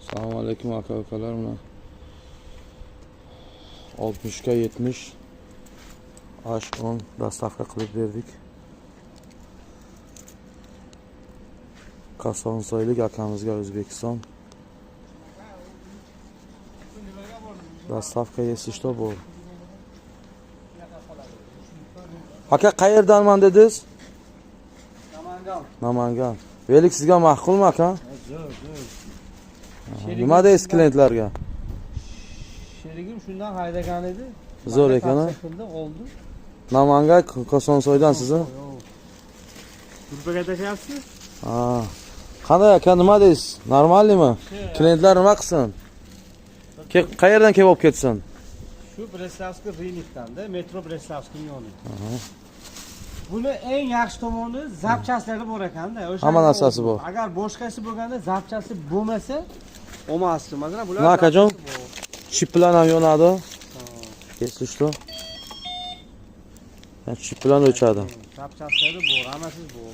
Assalomu alaykum aka-ukalar. Mana 60 ga 70 H10 dastavka qilib berdik. Kosonsoylik akamizga O'zbekiston. Dastavka если что bor. Aka qayerdanman dedingiz? Namangan. Velik sizga ma'qulmi aka? Nima deysiz klientlarga? Sherigim shundan haydagan edi. Zo'r ekan. Oldi. Namangan Kosonsoydan sizni? Turbaga tashyapsiz? Ha. Qanday aka, nima deysiz? Normalmi? Klientlar nima qilsin? Qayerdan kelib olib ketsin? Shu Breslavskiy Rinikdan-da, metro Breslavskiy yoni. Buni eng yaxshi tomoni zapchaslari bor ekanda. Hamma narsasi bor. Agar boshqasi bo'lganda zapchasi bo'lmasa, olmasdi. Masalan, bular akajon, chip bilan ham yonadi. Если что. Chip bilan o'chadi. Zapchaslari bor, hammasi bor.